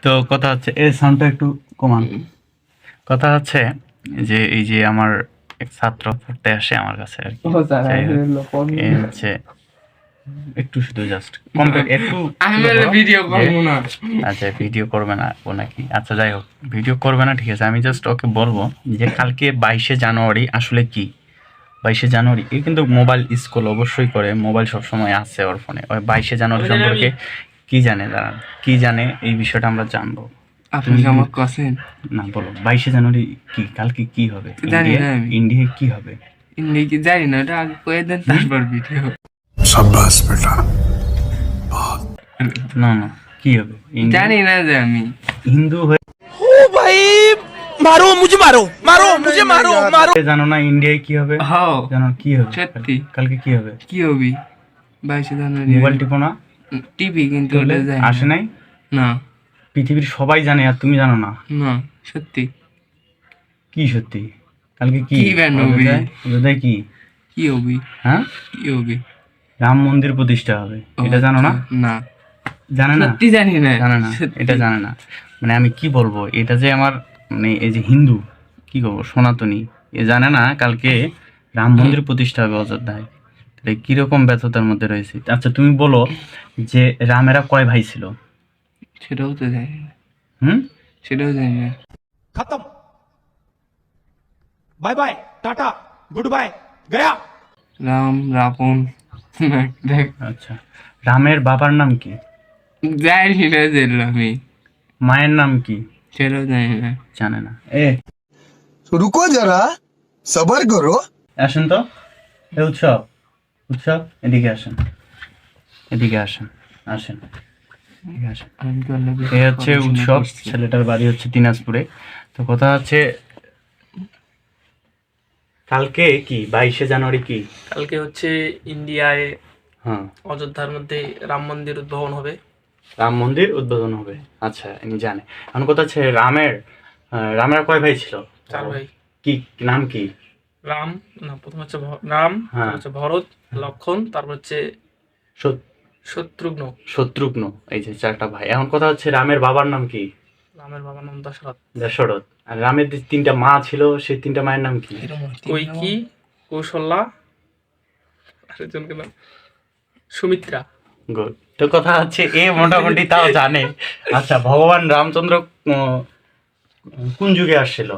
তো কথা হচ্ছে এই সাউন্ডটা একটু কমান। কথা হচ্ছে যে এই যে আমার এক ছাত্র পড়তে আসে আমার কাছে আর কি। যাই হোক, এ হচ্ছে একটু শুধু জাস্ট একটু ভিডিও করবো না। আচ্ছা ভিডিও করবে না ও নাকি? আচ্ছা যাই হোক, ভিডিও করবে না ঠিক আছে, আমি জাস্ট ওকে বলবো যে কালকে 22শে জানুয়ারি আসলে কি। 22শে জানুয়ারি এ কিন্তু মোবাইল স্কুল অবশ্যই করে, মোবাইল সবসময় আছে ওর ফোনে। ওই 22শে জানুয়ারি সম্পর্কে কি জানে, দাঁড়ান কি জানে এই বিষয়টা আমরা জানবো। আপনি কি আমাকে কাছেন? না বলো 22শে জানুয়ারি কি, কালকে কি হবে? জানি না আমি। ইন্ডিয়া কি হবে? ইন্ডিয়া কি জানি না, এটা আগে কয়ে দেন তারপর ভিডিও। शाबाश बेटा। না না কি হবে? জানি না যে আমি হিন্দু হয়ে मारो मुझे मारो मारो मुझे मारो मारो জানো না ইন্ডিয়ায় কি হবে? হ্যাঁ জানো কি হবে? সত্যি। কালকে কি হবে? কি হবি 22 জানুয়ারি? মোবাইল টিপো না? টিভি কিন্তু তাহলে ওটা যায় আসে না। নাই? না পৃথিবীর সবাই জানে আর তুমি জানো না? না সত্যি। কি সত্যি? কালকে কি কি ব্যান হবি? অযোধ্যায় কি? কি হবি? হ্যাঁ কি হবি? রাম মন্দির প্রতিষ্ঠা হবে, এটা জানো না? না জানে না? সত্যি জানি না। জানে না, সত্যি। এটা জানে না। মানে আমি কি বলবো, এটা যে আমার মানে এই যে হিন্দু কি করবো সনাতনী, এ জানে না কালকে রাম মন্দির প্রতিষ্ঠা হবে অযোধ্যায়। তাহলে কিরকম ব্যর্থতার মধ্যে রয়েছে। আচ্ছা তুমি বলো যে রামেরা কয় ভাই ছিল? সেটাও তো জানি না। হুম সেটাও জানি না। खत्म bye bye tata goodbye गया রাম রাবণ দেখ আচ্ছা রামের বাবার নাম কি? জানি না যে আমি। মায়ের নাম কি? সেটাও জানি না। জানে না। रुको जरा सबर करो। আসেন তো, এ উৎসব উৎসব এদিকে আসেন, এদিকে আসেন, আসেন এদিকে আসেন। আমি তো অন্য কিছু এ হচ্ছে পড়াশোনা উৎসব, করছি। ছেলেটার বাড়ি হচ্ছে দিনাজপুরে। তো কথা হচ্ছে কালকে কি 22শে জানুয়ারি কি? কালকে হচ্ছে ইন্ডিয়ায় হ্যাঁ অযোধ্যার মধ্যে রাম মন্দির উদ্বোধন হবে। রাম মন্দির উদ্বোধন হবে। আচ্ছা ইনি জানে। এখন কথা হচ্ছে রামের কয় ভাই ছিল? 4 ভাই। কি নাম কি? রাম না, প্রথম হচ্ছে রাম, হ্যাঁ। তারপর হচ্ছে ভরত, লক্ষণ, তারপর হচ্ছে সত- শত্রুঘ্ন। শত্রুঘ্ন, এই যে 4টা ভাই। এখন কথা হচ্ছে রামের বাবার নাম কি? রামের বাবার নাম দশরথ। দশরথ। আর রামের যে 3টা মা ছিল সেই 3টা মায়ের নাম কি? কৈকি, কৌশল্যা, আরেকজনকে নাম সুমিত্রা। গুড। তো কথা হচ্ছে এ মোটামুটি তাও জানে। আচ্ছা ভগবান রামচন্দ্র কোন যুগে আসছিল?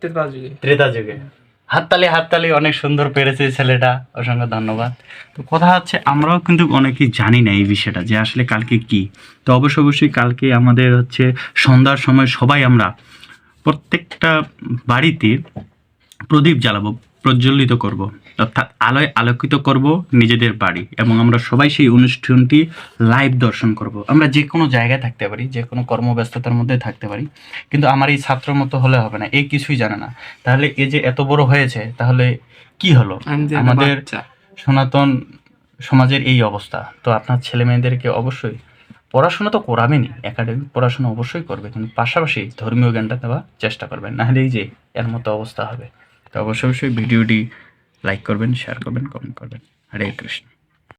ত্রেতা যুগে। ত্রেতা যুগে। হাততালি, অনেক সুন্দর পেরেছে ছেলেটা, অসংখ্য ধন্যবাদ। তো কথা হচ্ছে আমরাও কিন্তু অনেকেই জানি না এই বিষয়টা যে আসলে কালকে কি। তো অবশ্যই কালকে আমাদের হচ্ছে সন্ধ্যার সময় সবাই আমরা প্রত্যেকটা বাড়িতে প্রদীপ জ্বালাবো, প্রজ্বলিত করব, অর্থাৎ আলোয় আলোকিত করব নিজেদের বাড়ি, এবং আমরা সবাই সেই অনুষ্ঠানটি লাইভ দর্শন করব। আমরা যে কোনো জায়গায় থাকতে পারি, যে কোনো কর্মব্যস্ততার মধ্যে থাকতে পারি, কিন্তু আমার এই ছাত্র মতো হলে হবে না, এ কিছুই জানে না। তাহলে এ যে এত বড় হয়েছে তাহলে কি হলো? আমি যে একটা আমাদের বাচ্চা। সনাতন সমাজের এই অবস্থা। তো আপনার ছেলে মেয়েদেরকে অবশ্যই পড়াশোনা তো করাবেনই, একাডেমিক পড়াশোনা অবশ্যই করবে, কিন্তু পাশাপাশি ধর্মীয় জ্ঞানটা দেওয়ার চেষ্টা করবেন, নাহলে এই যে এর মতো অবস্থা হবে। তো অবশ্যই ভিডিওটি লাইক করবেন, শেয়ার করবেন, কমেন্ট করবেন। হরে কৃষ্ণ।